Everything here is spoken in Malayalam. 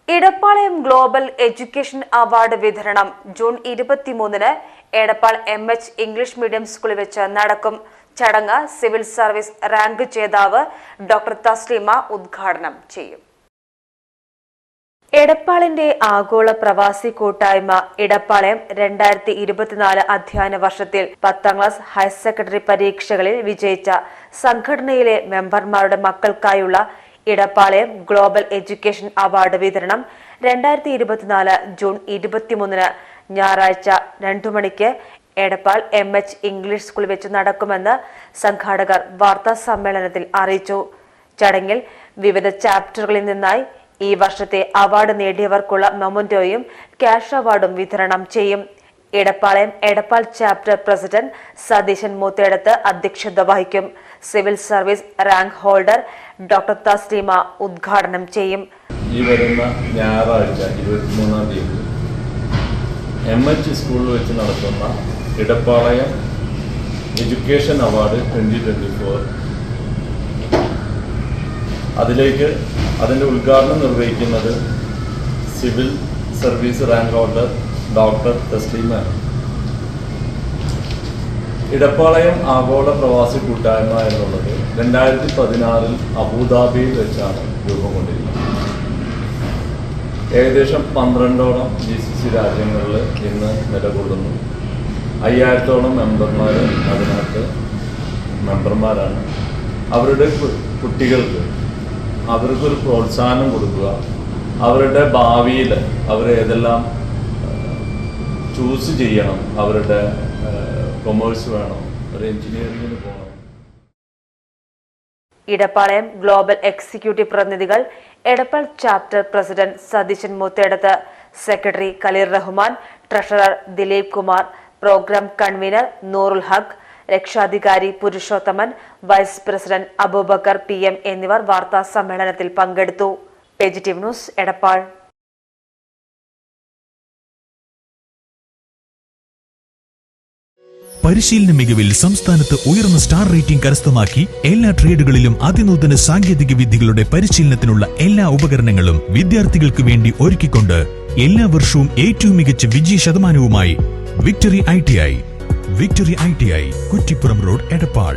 ഇടപ്പാളയം ഗ്ലോബൽ എഡ്യൂക്കേഷൻ അവാർഡ് വിതരണം ജൂൺ 23-ന് എടപ്പാൾ MH ഇംഗ്ലീഷ് മീഡിയം സ്കൂളിൽ വെച്ച് നടക്കും. ചടങ്ങ് സിവിൽ സർവീസ് റാങ്ക് ജേതാവ് ഡോക്ടർ തസ്ലീമ ഉദ്ഘാടനം ചെയ്യും. എടപ്പാളിന്റെ ആഗോള പ്രവാസി കൂട്ടായ്മ ഇടപ്പാളയം 2024 അധ്യയന വർഷത്തിൽ 10ാം ക്ലാസ് ഹയർ സെക്കൻഡറി പരീക്ഷകളിൽ വിജയിച്ച സംഘടനയിലെ മെമ്പർമാരുടെ മക്കൾക്കായുള്ള ഇടപ്പാളയം ഗ്ലോബൽ എഡ്യൂക്കേഷൻ അവാർഡ് വിതരണം 2024 ജൂൺ 23-ന് ഞായറാഴ്ച 2 മണിക്ക് എടപ്പാൾ MH ഇംഗ്ലീഷ് സ്കൂളിൽ വെച്ച് നടക്കുമെന്ന് സംഘാടകർ വാർത്താ സമ്മേളനത്തിൽ അറിയിച്ചു. ചടങ്ങിൽ വിവിധ ചാപ്റ്ററുകളിൽ നിന്നായി ഈ വർഷത്തെ അവാർഡ് നേടിയവർക്കുള്ള മൊമന്റോയും ക്യാഷ് അവാർഡും വിതരണം ചെയ്യും. ഇടപ്പാളയം എടപ്പാൾ ചാപ്റ്റർ പ്രസിഡന്റ് സതീശൻ മൂത്തേടത്ത് അധ്യക്ഷത വഹിക്കും. Civil service rank holder doctor Thasleema ഉദ്ഘാടനം ചെയ്യും. ഈ വരുന്ന ഞായറാഴ്ച 23-ാം തീയതി MH സ്കൂളിൽ വെച്ച് നടത്തുന്ന ഇടപ്പാളയം എഡ്യൂക്കേഷൻ അവാർഡ് 2024 അതിൻ്റെ ഉദ്ഘാടനം നിർവഹിക്കുന്നത് civil service rank holder doctor Taslima. Edappalayam ആഗോള പ്രവാസി കൂട്ടായ്മ എന്നുള്ളത് 2016 അബുദാബിയിൽ വെച്ചാണ് രൂപം കൊണ്ടിരുന്നത്. ഏകദേശം 12ഓളം GCC രാജ്യങ്ങളിൽ ഇന്ന് നിലകൊള്ളുന്നു. 5000ഓളം മെമ്പർമാർ അതിനകത്ത് മെമ്പർമാരാണ്. അവരുടെ കുട്ടികൾക്ക് അവർക്കൊരു പ്രോത്സാഹനം കൊടുക്കുക, അവരുടെ ഭാവിയിൽ അവർ ഏതെല്ലാം ചൂസ് ചെയ്യണം, അവരുടെ കൊമേഴ്സ് വേണം, ഒരു എഞ്ചിനീയറിംഗിന് പോകണം. ഇടപ്പാളയം ഗ്ലോബൽ എക്സിക്യൂട്ടീവ് പ്രതിനിധികൾ Edappal chapter president Satheesan Moothedath, secretary Khaleel Rahman, treasurer Dileep Kumar, programme convener Noorul Haq, രക്ഷാധികാരി Purushothaman, vice president Aboobacker PM എന്നിവർ വാർത്താ സമ്മേളനത്തിൽ പങ്കെടുത്തു. PGTV news Edappal. പരിശീലന മികവിൽ സംസ്ഥാനത്ത് ഉയർന്ന സ്റ്റാർ റേറ്റിംഗ് കരസ്ഥമാക്കി എല്ലാ ട്രേഡുകളിലും അതിനൂതന സാങ്കേതിക വിദ്യകളുടെ പരിശീലനത്തിനുള്ള എല്ലാ ഉപകരണങ്ങളും വിദ്യാർത്ഥികൾക്ക് വേണ്ടി ഒരുക്കിക്കൊണ്ട് എല്ലാ വർഷവും ഏറ്റവും മികച്ച വിജയ ശതമാനവുമായി victory ITI Kuttippuram road Edappal.